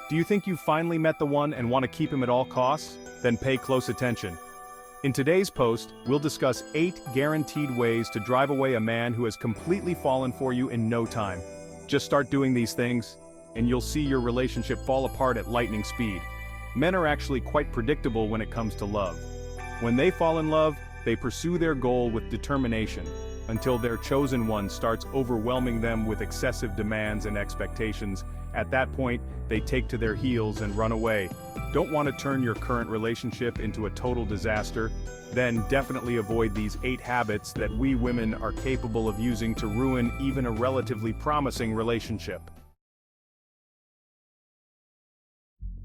Do you think you've finally met the one and want to keep him at all costs? Then pay close attention. In today's post, we'll discuss 8 guaranteed ways to drive away a man who has completely fallen for you in no time. Just start doing these things, and you'll see your relationship fall apart at lightning speed. Men are actually quite predictable when it comes to love. When they fall in love, they pursue their goal with determination, until their chosen one starts overwhelming them with excessive demands and expectations. At that point, they take to their heels and run away. Don't want to turn your current relationship into a total disaster? Then definitely avoid these 8 habits that we women are capable of using to ruin even a relatively promising relationship.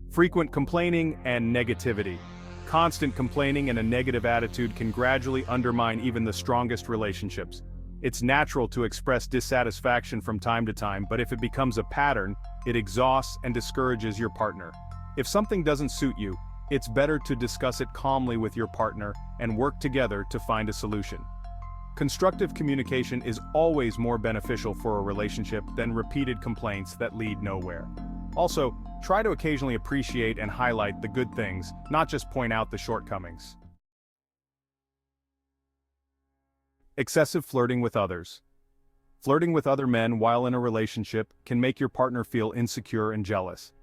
Frequent complaining and negativity. Constant complaining and a negative attitude can gradually undermine even the strongest relationships. It's natural to express dissatisfaction from time to time, but if it becomes a pattern, it exhausts and discourages your partner. If something doesn't suit you, it's better to discuss it calmly with your partner and work together to find a solution. Constructive communication is always more beneficial for a relationship than repeated complaints that lead nowhere. Also, try to occasionally appreciate and highlight the good things, not just point out the shortcomings. Excessive flirting with others. Flirting with other men while in a relationship can make your partner feel insecure and jealous.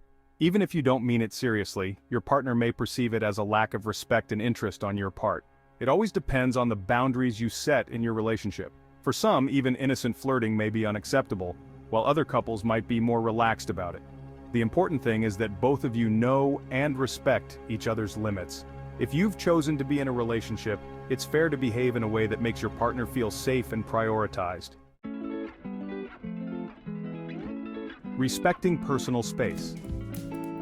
Even if you don't mean it seriously, your partner may perceive it as a lack of respect and interest on your part. It always depends on the boundaries you set in your relationship. For some, even innocent flirting may be unacceptable, while other couples might be more relaxed about it. The important thing is that both of you know and respect each other's limits. If you've chosen to be in a relationship, it's fair to behave in a way that makes your partner feel safe and prioritized. Respecting personal space.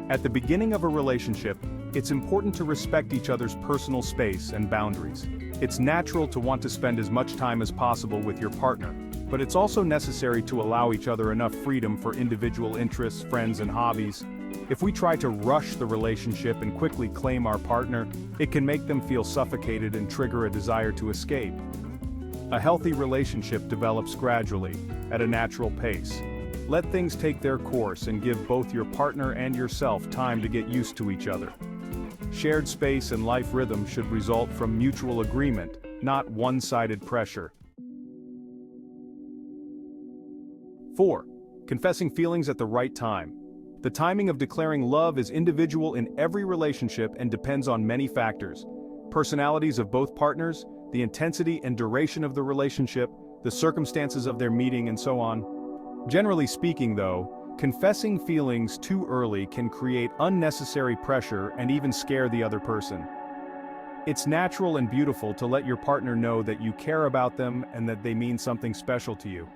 At the beginning of a relationship, it's important to respect each other's personal space and boundaries. It's natural to want to spend as much time as possible with your partner, but it's also necessary to allow each other enough freedom for individual interests, friends, and hobbies. If we try to rush the relationship and quickly claim our partner, it can make them feel suffocated and trigger a desire to escape. A healthy relationship develops gradually, at a natural pace. Let things take their course and give both your partner and yourself time to get used to each other. Shared space and life rhythm should result from mutual agreement, not one-sided pressure. 4. Confessing feelings at the right time. The timing of declaring love is individual in every relationship and depends on many factors. Personalities of both partners, the intensity and duration of the relationship, the circumstances of their meeting, and so on. Generally speaking, though, confessing feelings too early can create unnecessary pressure and even scare the other person. It's natural and beautiful to let your partner know that you care about them and that they mean something special to you.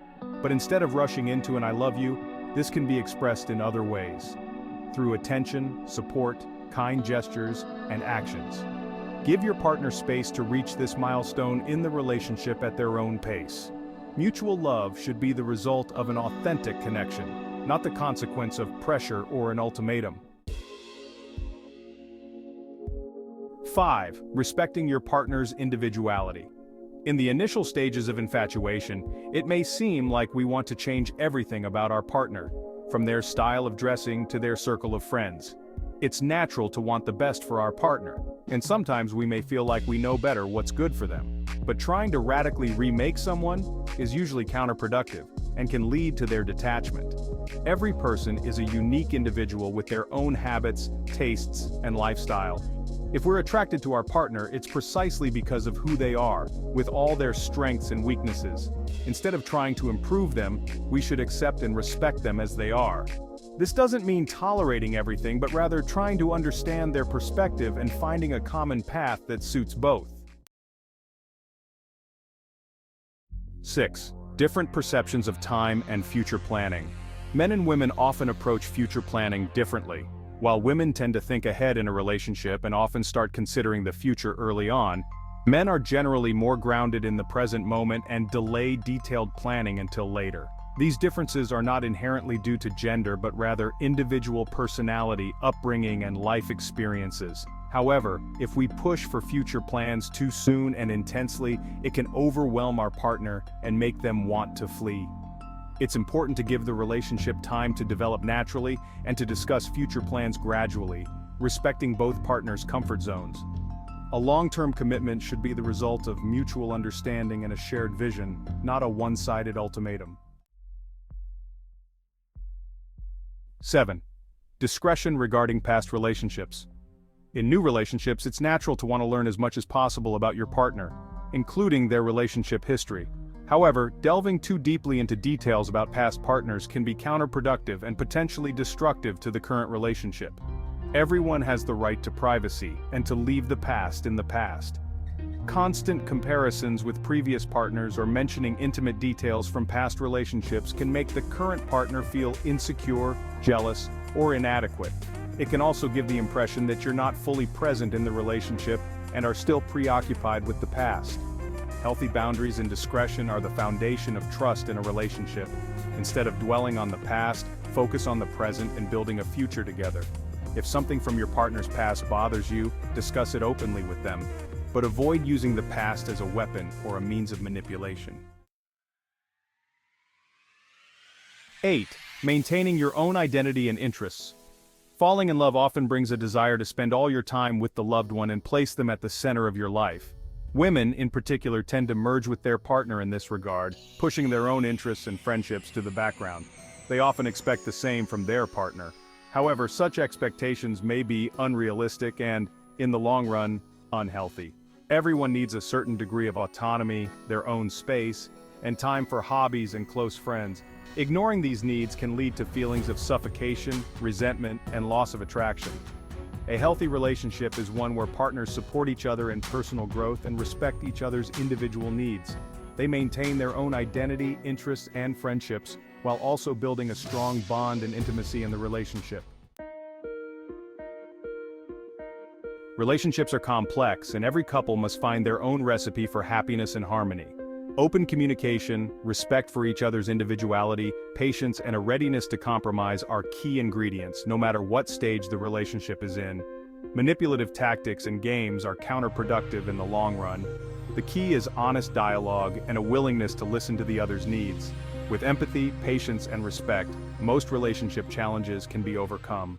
But instead of rushing into an "I love you," this can be expressed in other ways. Through attention, support, kind gestures, and actions. Give your partner space to reach this milestone in the relationship at their own pace. Mutual love should be the result of an authentic connection, not the consequence of pressure or an ultimatum. 5. Respecting your partner's individuality. In the initial stages of infatuation, it may seem like we want to change everything about our partner, from their style of dressing to their circle of friends. It's natural to want the best for our partner, and sometimes we may feel like we know better what's good for them. But trying to radically remake someone is usually counterproductive and can lead to their detachment. Every person is a unique individual with their own habits, tastes, and lifestyle. If we're attracted to our partner, it's precisely because of who they are, with all their strengths and weaknesses. Instead of trying to improve them, we should accept and respect them as they are. This doesn't mean tolerating everything, but rather trying to understand their perspective and finding a common path that suits both. 6. Different perceptions of time and future planning. Men and women often approach future planning differently. While women tend to think ahead in a relationship and often start considering the future early on, men are generally more grounded in the present moment and delay detailed planning until later. These differences are not inherently due to gender but rather individual personality, upbringing, and life experiences. However, if we push for future plans too soon and intensely, it can overwhelm our partner and make them want to flee. It's important to give the relationship time to develop naturally and to discuss future plans gradually, respecting both partners' comfort zones. A long-term commitment should be the result of mutual understanding and a shared vision, not a one-sided ultimatum. 7. Discretion regarding past relationships. In new relationships, it's natural to want to learn as much as possible about your partner, including their relationship history. However, delving too deeply into details about past partners can be counterproductive and potentially destructive to the current relationship. Everyone has the right to privacy and to leave the past in the past. Constant comparisons with previous partners or mentioning intimate details from past relationships can make the current partner feel insecure, jealous, or inadequate. It can also give the impression that you're not fully present in the relationship and are still preoccupied with the past. Healthy boundaries and discretion are the foundation of trust in a relationship. Instead of dwelling on the past, focus on the present and building a future together. If something from your partner's past bothers you, discuss it openly with them, but avoid using the past as a weapon or a means of manipulation. 8. Maintaining your own identity and interests. Falling in love often brings a desire to spend all your time with the loved one and place them at the center of your life. Women, in particular, tend to merge with their partner in this regard, pushing their own interests and friendships to the background. They often expect the same from their partner. However, such expectations may be unrealistic and, in the long run, unhealthy. Everyone needs a certain degree of autonomy, their own space, and time for hobbies and close friends. Ignoring these needs can lead to feelings of suffocation, resentment, and loss of attraction. A healthy relationship is one where partners support each other in personal growth and respect each other's individual needs. They maintain their own identity, interests, and friendships, while also building a strong bond and intimacy in the relationship. Relationships are complex, and every couple must find their own recipe for happiness and harmony. Open communication, respect for each other's individuality, patience, and a readiness to compromise are key ingredients, no matter what stage the relationship is in. Manipulative tactics and games are counterproductive in the long run. The key is honest dialogue and a willingness to listen to the other's needs. With empathy, patience, and respect, most relationship challenges can be overcome.